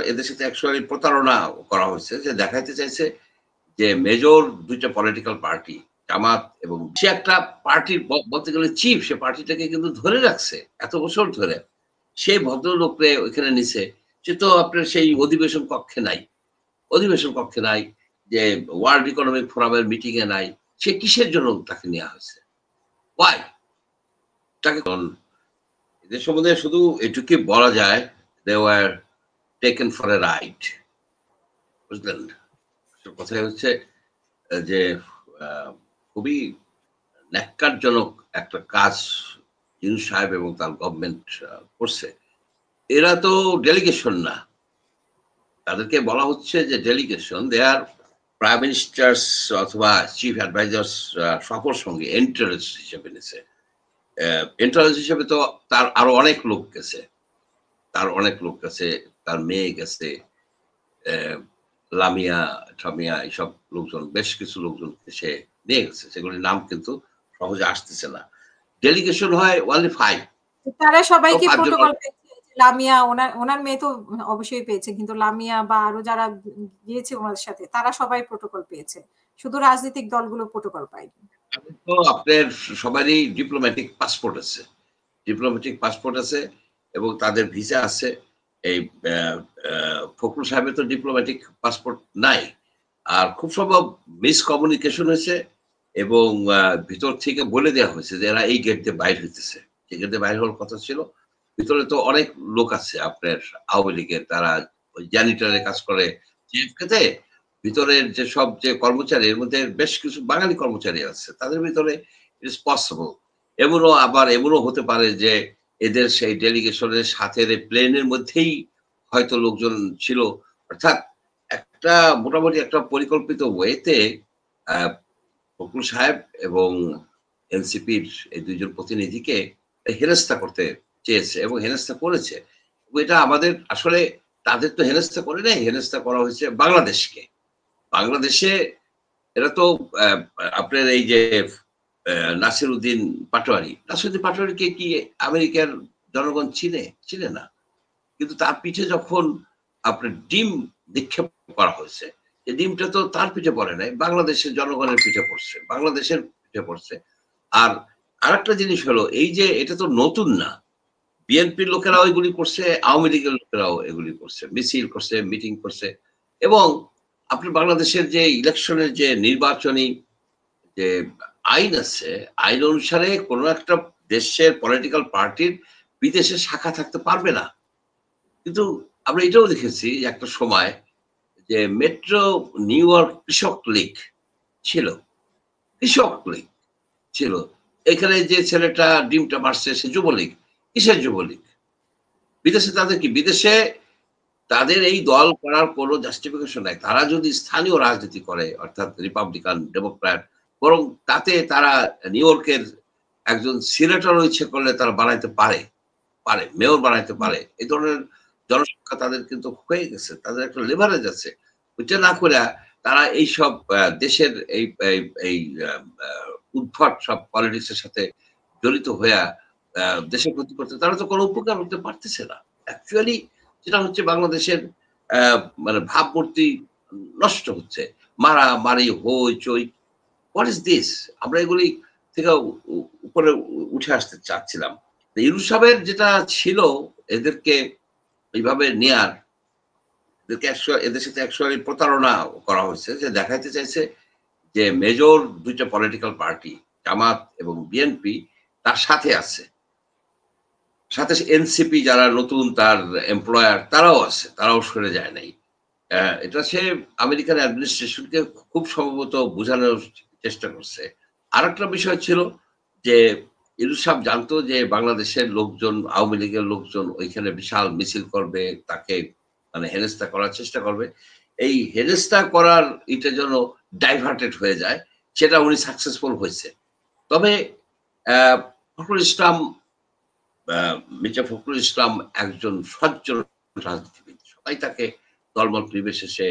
এদের সাথে অ্যাকচুয়ালি প্রতারণা করা হয়েছে, যে দেখাইতে চাইছে যে মেজর দুইটা পলিটিক্যাল পার্টি, জামাত এবং সে একটা পার্টির বলতে গেলে চিফ, সে পার্টিটাকে কিন্তু ধরে রাখছে এত বছর ধরে। সেই ভদ্রলোকরে ওইখানে নিছে, সে তো আপনার সেই অধিবেশন কক্ষে নাই, যে ওয়ার্ল্ড ইকোনমিক ফোরামের মিটিং এ নাই। সে কিসের জন্য তাকে নেওয়া হয়েছে? ওয়াই? তাকে এদের সম্বন্ধে শুধু এটুকুই বলা যায়, they were taken for a ride. বুঝলেন? কথাই হচ্ছে যে খুবই ন্যাক্কারজনক একটা কাজ ইউনূস সাহেব এবং তার গভর্নমেন্ট করছে। এরা তো ডেলিগেশন না, তাদেরকে বলা হচ্ছে যে ডেলিগেশন। দে আর প্রাইম মিনিস্টার্স অথবা চিফ অ্যাডভাইজার্স সফর সঙ্গে এন্টারেস্ট হিসেবে নিছে। এন্টারেস্ট হিসেবে তো তার আরো অনেক লোক গেছে, তার মেয়ে গেছে, লামিয়া ঠামিয়া, এইসব লোকজন, বেশ কিছু লোকজন সে নিয়ে গেছে, সেগুলির নাম কিন্তু সহজে আসতেছে না। ডেলিগেশন হয় ওনলি 5। তারা সবাই কি প্রোটোকল পেয়েছে? লামিয়া ওনার মেয়ে তো অবশ্যই পেয়েছে, কিন্তু লামিয়া বা আরো যারা গিয়েছে ওনার সাথে তারা সবাই প্রোটোকল পেয়েছে, শুধু রাজনৈতিক দলগুলো প্রোটোকল পায়নি। তো আপনার সবারই ডিপ্লোম্যাটিক পাসপোর্ট আছে এবং তাদের ভিসা আছে। এই ফখরুল সাহেবের তো ডিপ্লোম্যাটিক পাসপোর্ট নাই। আর খুব সম্ভব মিসকমিউনিকেশন হয়েছে এবং ভিতর থেকে বলে দেওয়া হয়েছে যে এরা এই গেট দিয়ে বাইর হইতেছে, যে গেট দিয়ে বাইর হওয়ার কথা ছিল। ভিতরে তো অনেক লোক আছে আপনার আওয়ামী লীগের, তারা ওই জ্যানিটরের কাজ করে জিএফকেতে। ভিতরের যে সব যে কর্মচারী, এর মধ্যে বেশ কিছু বাঙালি কর্মচারী আছে, তাদের ভিতরে ইট ইজ পসিবল। এমনও হতে পারে যে এদের সেই ডেলিগেশনের সাথে প্লেনের মধ্যেই হয়তো লোকজন ছিল। অর্থাৎ একটা মোটামুটি একটা পরিকল্পিত ওয়েতে ফখরুল সাহেব এবং এনসিপির এই দুইজন প্রতিনিধিকে হেনস্থা করতে চেয়েছে এবং হেনস্থা করেছে। এটা আমাদের আসলে, তাদের তো হেনস্থা করে নাই, হেনস্থা করা হয়েছে বাংলাদেশে। এরা তো আপনার এই যে নাসিরউদ্দিন পাটোয়ারিকে কি আমেরিকার জনগণ চিনে না? কিন্তু তার পিঠে যখন আপনার ডিম নিক্ষেপ করা হয়েছে, এই ডিমটা তো তার পিঠে পড়ে নাই, বাংলাদেশের জনগণের পিঠে পড়ছে। আর আরেকটা জিনিস হলো, এই যে এটা তো নতুন না, বিএনপির লোকেরাও এগুলি করছে, আওয়ামী লীগের লোকেরাও এগুলি করছে, মিছিল করছে, মিটিং করছে। এবং আপনি বাংলাদেশের যে ইলেকশনের যে নির্বাচনী যে আইন আছে, আইন অনুসারে কোন একটা দেশের পলিটিক্যাল পার্টির বিদেশে শাখা থাকতে পারবে না। কিন্তু আমরা এটাও দেখেছি একটা সময় যে মেট্রো নিউ ইয়র্ক কৃষক লীগ ছিল, এখানে যে ছেলেটা ডিমটা মারছে সে যুবলীগ। কিসের যুবলীগ? বিদেশে তাদের এই দল করার কোনো জাস্টিফিকেশন নাই। তারা যদি স্থানীয় রাজনীতি করে, অর্থাৎ রিপাবলিকান, ডেমোক্র্যাট, বরং তাতে তারা নিউ ইয়র্কের একজন সিনেটর ইচ্ছে করলে তারা বানাইতে পারে, মেয়র বানাইতে পারে। এই ধরনের জনসংখ্যা তাদের কিন্তু হয়ে গেছে, তাদের একটা লেভারেজ আছে। ওইটা না করে তারা এইসব দেশের এই উদ্ভট সব পলিটিক্স এর সাথে জড়িত হয়ে দেশের ক্ষতি করতে, তারা তো কোনো উপকার করতে পারতেছে না। অ্যাকচুয়ালি যেটা হচ্ছে, বাংলাদেশের মানে ভাবমূর্তি নষ্ট হচ্ছে, মারামারি, হইচই। What is this? আমরা এগুলি থেকে উপরে উঠে আসতে চাচ্ছিলাম। ইউনূস সাহেবের যেটা ছিল, এদেরকে এইভাবে নেয়ার, এদের সাথে অ্যাকচুয়ালি প্রতারণা করা হয়েছে, যে দেখাইতে চাইছে যে মেজর দুইটা পলিটিক্যাল পার্টি, জামাত এবং বিএনপি, তার সাথে আছে, সাথে এনসিপি যারা নতুন তার এমপ্লয়ার, তারাও আছে, তারাও সরে যায় নাই। এটা সে আমেরিকান অ্যাডমিনিস্ট্রেশনকে খুব সম্ভবত বোঝানোর চেষ্টা করছে। আর একটা বিষয় ছিল যে ইউনূস সাহেব জানতো যে বাংলাদেশের লোকজন, আওয়ামী লীগের লোকজন ওইখানে বিশাল মিছিল করবে, তাকে মানে হেনস্থা করার চেষ্টা করবে। এই হেনস্থা করার এটা যেন ডাইভার্টেড হয়ে যায়, সেটা উনি সাকসেসফুল হয়েছে। তবে মির্জা ফখরুল ইসলাম একজন সজ্জন রাজনীতিবিদ, সবাই তাকে দলমত নির্বিশেষে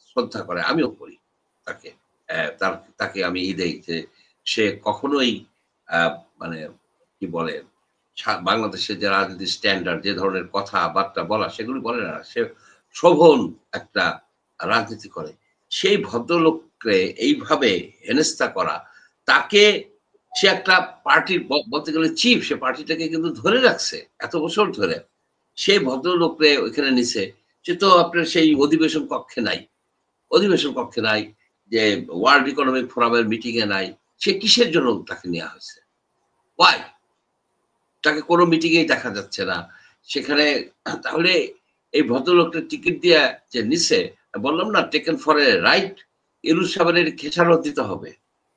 শ্রদ্ধা করে, আমিও করি তাকে। তাকে আমি দেই যে সে কখনোই মানে কি বলে, বাংলাদেশের যে রাজনীতির স্ট্যান্ডার্ড, যে ধরনের কথাবার্তা বলা সেগুলি বলে না। সে শোভন একটা রাজনীতি করে। সেই ভদ্রলোককে এইভাবে হেনস্থা করা, তাকে সে একটা পার্টির বলতে গেলে চিফ, সে পার্টিটাকে কিন্তু ধরে রাখছে এত বছর ধরে। সেই ভদ্রলোককে ওইখানে নিছে। সে তো আপনার সেই অধিবেশন কক্ষে নাই। অধিবেশন কক্ষে নাই, যে ওয়ার্ল্ড ইকোনমিক ফোরামের মিটিং এ নাই। সে কিসের জন্য তাকে নেওয়া হয়েছে? ওয়াই? তাকে কোনো মিটিং এই দেখা যাচ্ছে না। সেখানে তাহলে এই ভদ্রলোকটা টিকিট দিয়ে যে নিছে, বললাম না taken for A right, Yunus সাহেবের খেসারত দিতে হবে।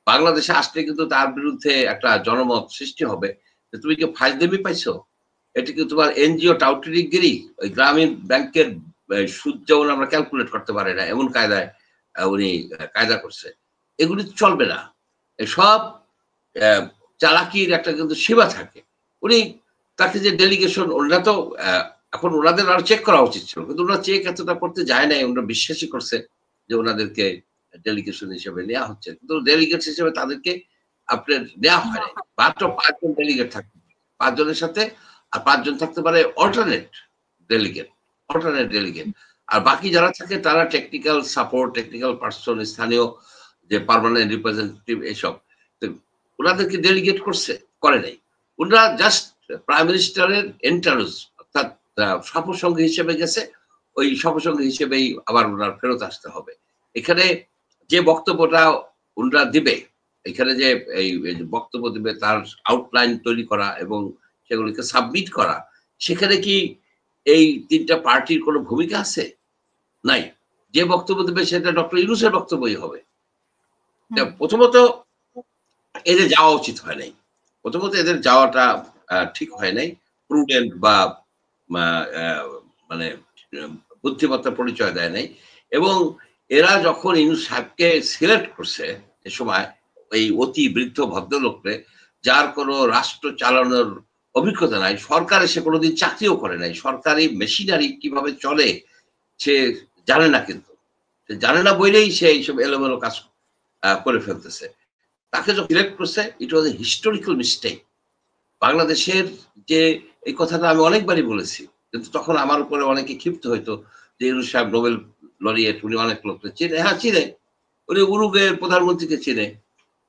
বাংলাদেশে আসলে কিন্তু তার বিরুদ্ধে একটা জনমত সৃষ্টি হবে যে তুমি কি ফাজলামি পাইছো? এটা কি তোমার এনজিও টাউটরিগিরি? ওই গ্রামীণ ব্যাংকের সুদ যেমন আমরা ক্যালকুলেট করতে পারি না, এমন কায়দায় উনি কায়দা করছে। এগুলি চলবে না। সব চালাকির একটা কিন্তু সীমা থাকে। উনি তাকে যে ডেলিগেশন, ওনারা তো এখন ওনাদের আরো চেক করা উচিত ছিল, কিন্তু ওনারা চেক এতটা করতে যায় নাই। ওনারা বিশ্বাসই করছে যে ওনাদেরকে ডেলিগেশন হিসেবে নেওয়া হচ্ছে, কিন্তু ডেলিগেট হিসেবে তাদেরকে আপনার নেওয়া হয় নাই। মাত্র 5 জন ডেলিগেট থাকতে, 5 জনের সাথে আর 5 জন থাকতে পারে অল্টারনেট ডেলিগেট, আর বাকি যারা থাকে তারা টেকনিক্যাল সাপোর্ট, টেকনিক্যাল পার্সন, স্থানীয় যে পার্মানেন্ট রিপ্রেজেন্টেটিভ, এসব। ওনাদেরকে ডেলিগেট করছে? করে নাই। ওনারা জাস্ট প্রাইম মিনিস্টারের এন্টারস, অর্থাৎ সফরসঙ্গী হিসেবে গেছে। ওই সফরসঙ্গী হিসেবেই আবার ওনার ফেরত আসতে হবে। এখানে যে বক্তব্যটা ওনারা দিবে, এখানে যে এই বক্তব্য দিবে, তার আউটলাইন তৈরি করা এবং সেগুলিকে সাবমিট করা, সেখানে কি এই 3টা পার্টির কোনো ভূমিকা আছে? নাই। যে বক্তব্য দেবে সেটা ডক্টর ইউনূসের বক্তব্যই হবে। প্রথমত এদের যাওয়া উচিত হয় নাই। প্রথমত এদের যাওয়াটা ঠিক হয় নাই। প্রুডেন্ট বা মানে বুদ্ধিমত্তার পরিচয় দেয় নাই। এবং এরা যখন ইউনূস সাহেবকে সিলেক্ট করছে এ সময়, এই অতি বৃদ্ধ ভদ্রলোককে, যার কোনো রাষ্ট্র চালানোর অভিজ্ঞতা নাই, সরকারে সে কোনোদিন চাকরিও করে নাই, সরকারি মেশিনারি কিভাবে চলে সে জানে না, কিন্তু সে জানে না বলেই সে এইসব এলোমেলো কাজ করে ফেলতেছে। তাকে যখন সিলেক্ট করছে, ইট ওয়াজ এ হিস্টোরিক্যাল মিস্টেক। বাংলাদেশের যে এই কথাটা আমি অনেকবারই বলেছি, কিন্তু তখন আমার উপরে অনেকে ক্ষিপ্ত হইতো যে ইউনূস সাহেব নোবেল লরিয়েট, উনি অনেক লোককে চিনে। হ্যাঁ চিনে, উনি উরুগুয়ের প্রধানমন্ত্রীকে চিনে,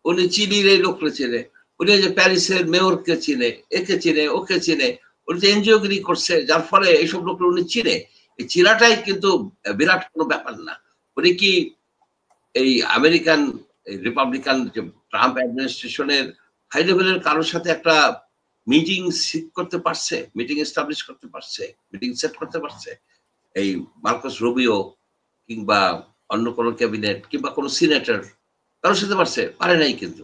উনি চিলির এই লোককে চিনে, উনি যে প্যারিসের মেয়রকে চিনে, একে চিনে, ওকে চিনে। উনি যে এনজিওগিরি করছে, যার ফলে এইসব লোক উনি চিনে। এই চিনাটাই কিন্তু বিরাট কোনো ব্যাপার না। উনি কি এই আমেরিকান রিপাবলিকান যে ট্রাম্প অ্যাডমিনিস্ট্রেশনের হাই লেভেলের কারোর সাথে একটা মিটিং সেট করতে পারছে, মিটিং এস্টাবলিশ করতে পারছে, মিটিং সেট করতে পারছে? এই মার্কাস রুবিও কিংবা অন্য কোনো ক্যাবিনেট কিংবা কোনো সিনেটর কারোর সাথে পারছে? পারে নাই কিন্তু।